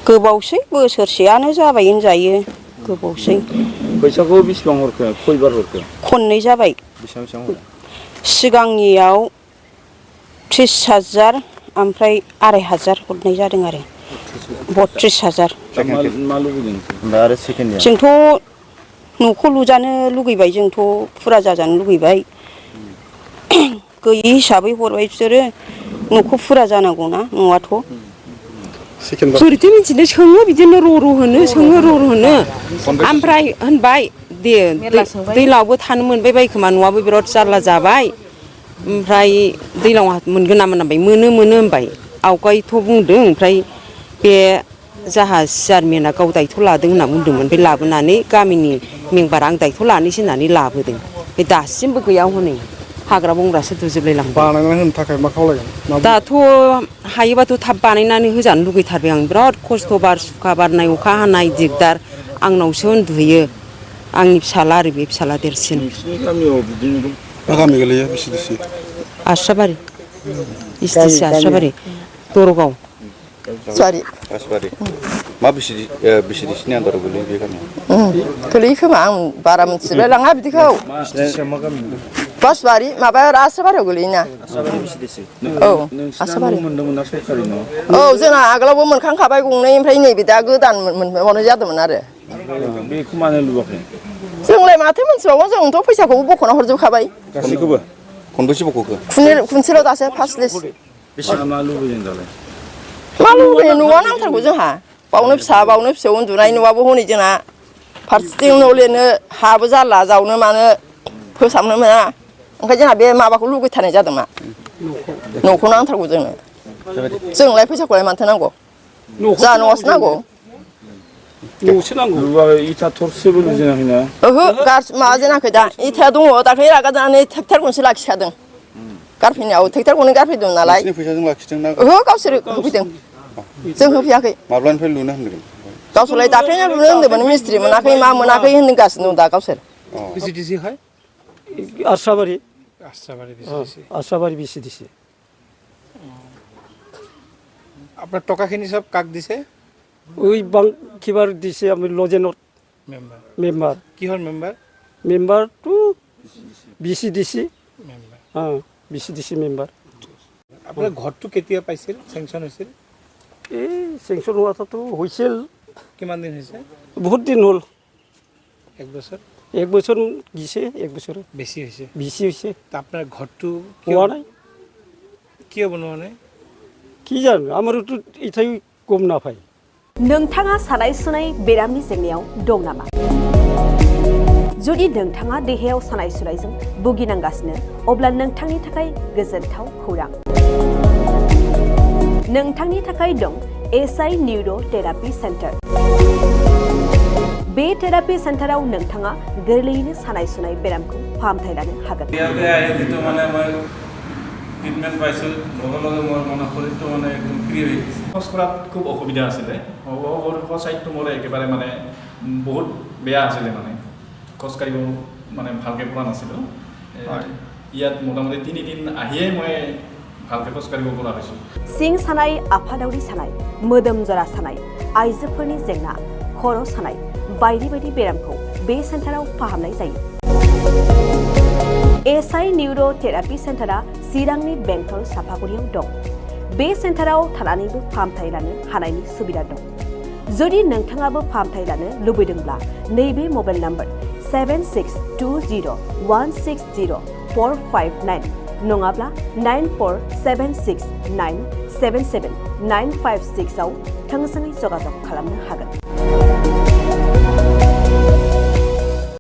गोबावसै बोसोरसेयानो जाबाय होनजायो गोबावसै फैसाखौ बेसेबां हरखो खयबार हरखो खननै जाबाय बेसेबां हरखो सिगांनियाव 30,000 ओमफ्राय 2,500 हरनाय जादों आरो 32,000 मा लुबैदों ओमफ्राय आरो सेकेन्डनिया जोंथ' न'खौ लुजानो लुगैबाय जोंथ' फुरा जाजानो लुगैबाय गैयि हिसाबै हरबाय बिसोरो न'खौ फुरा जानांगौना न'आथ' बोरैथो मिथिनो सोङो बिदिनो र' होनो सोङो र' होनो ओमफ्राय होनबाय दे दैलावबो थानो मोनबाय बाय खोमा न'आबो बिराद जारला जाबाय ओमफ्राय दैलाव मोनगोन ना मोनाबाय मोनो होनबाय आवगायथ' बुंदों ओमफ्राय बे जाहा चेयारमेना गाव दायथ' लादों होनना बुंदोंमोन बे लाबोनानै गामिनि मेम्बारा आं दायथ' लानोसै होननानै लाबोदों बे दासिमबो गैया हनै हाग्रा बंग्रासो दुजोबलाय लांबाय बानायना होनो थाखाय मा खावलायगोन दाथ' हायोबाथ' थाब बानायनानै होजानो लुगैथारबाय आं बिराद खस्थ' बार सुखा बारनाय अखा हानाय दिगदार आंनावसो उन्दुहैयो आंनि फिसाला आरो बे फिसाला देरसिन नोंसिनि गामियाव बिदिनो दं मा गामि गोलैयो बिसिदिसि आस्राबारि इस्टिसि आस्राबारि दरगाव बासबारि मा बिसिदिसिनि आन्दाराव गोलैयो बे गामिया गोलैयो खोमा आं बारा मिथिलाय लाङा बिदिखौ मा गामि बासबारि माबा आस्राबारियाव गोलैयोना औ आस्राबारि मोनदोंमोन ना सरखारि न' औ जोंना आगोलावबो मोनखांखाबाय गंनै ओमफ्राय नैबे दा गोदान मोनबावनाय जादोंमोन आरो बेखौ मानो लुवाखै जोंलाय माथो मोनथिबावगोन जोंथ' फैसाखौबो बख'ना हरजोबखाबाय गासैखौबो खनबेसे बख'खो खुनसेल' दासो फार्स्ट लिस्ट मा लुबैदों दालाय मा लुबैयो न'आ नांथारगौ जोंहा बावनो फिसा बावनो फिसौ उन्दुनाय न'आबो हनै जोंना फारसेथिं न' लिरनो हाबो जारला जावनो मानो फोसाबनो मोना ओंखायनो जोंहा बे माबाखौ लुगैथारनाय जादों मा न'खौ नांथारगौ जोंलाय फैसाखौलाय माथो नांगौ जोंहा न'आसो नांगौ न'सो नांगौ इथा थरसेबो लुजेनाखैना ओहो माबा जेनाखै दा इथाया दङ दाख्लै रागा जानानै ट्रेक्टर गंसे लाखिखादों गारफैनायाव ट्रेक्टर गंनै गारफैदों नालाय नोंसिनि फैसाजों लाखिदों ना ओहो गावसोर होफैदों जों होफैयाखै माब्लानिफ्राय लुनो होनदों गावसोरलाय दाख्लैनो लुनो होन्दोंमोन मिस्ट्रि मोनाखै मा मोनाखै होनगासिनो दं दा गावसोर बिसिदिसि हाय आस्राबारि বিসিডিসি আপনার টাকাখিনি সব কাক দিছে ওই কিবার দিছে আমি লজেনত মেম্বার কিহর member member to BCDC member হ্যাঁ বিসিডিসি মেম্বার আপনার ঘরটো কেতিয়া পাইছিল স্যাংশন হয়েছিল এই চেংচন হোৱাটো হৈছিল কিমান দিন হৈছে বহুত দিন হ'ল এক বছর গিছে এক বছর বেশি হয়েছে হৈছে তা আপনার ঘরটো পোৱা নাই কিয় বনোৱা নাই কি জানো আমারতো এটাই গম নাপায় नोंथाङा सानाय सुनाय बेरामनि जेंनायाव दं नामा जुदि नोंथाङा देहायाव सानाय सुनायजों भुगिनांगासिनो अब्ला नोंथांनि थाखाय गोजोनथाव खौरां नोंथांनि थाखाय दं एसआइ निउर' थेरापि सेन्टार बे थेरापि सेन्टाराव नोंथाङा गोरलैयैनो सानाय सुनाय बेरामखौ फाहामथाय लानो हागोन ট্ৰিটমেণ্ট পাইছোঁ লগে লগে মোৰ মনৰ শৰীৰটো মানে একদম ফ্ৰী হৈ গৈছে খোজ কঢ়াত খুব অসুবিধা আছিলে সচাইটো মোৰ একেবাৰে মানে বহুত বেয়া আছিলে মানে খোজকাঢ়িব মানে ভালকৈ পৰা নাছিলোঁ ইয়াত মোটামুটি 3 দিন আহিয়ে মই ভালকৈ খোজকাঢ়িব পৰা হৈছোঁ सिं सानाय आफादावरि सानाय मोदोम जरा सानाय आइजोफोरनि जेंना खर' सानाय बायदि बायदि बेरामखौ बे सेन्टाराव फाहामनाय जायो एसआइ निउर' थेरापि सेन्टारा चिरांनि बेंटल सापागुरियाव दं बे सेन्टाराव थानानैबो फाहामथाय लानो हानायनि सुबिदा दं जुदि नोंथाङाबो फाहामथाय लानो लुबैदोंब्ला नैबे मबाइल नाम्बार 7620160459 नङाब्ला 9476977956 आव थोंजोङै जगाजग खालामनो हागोन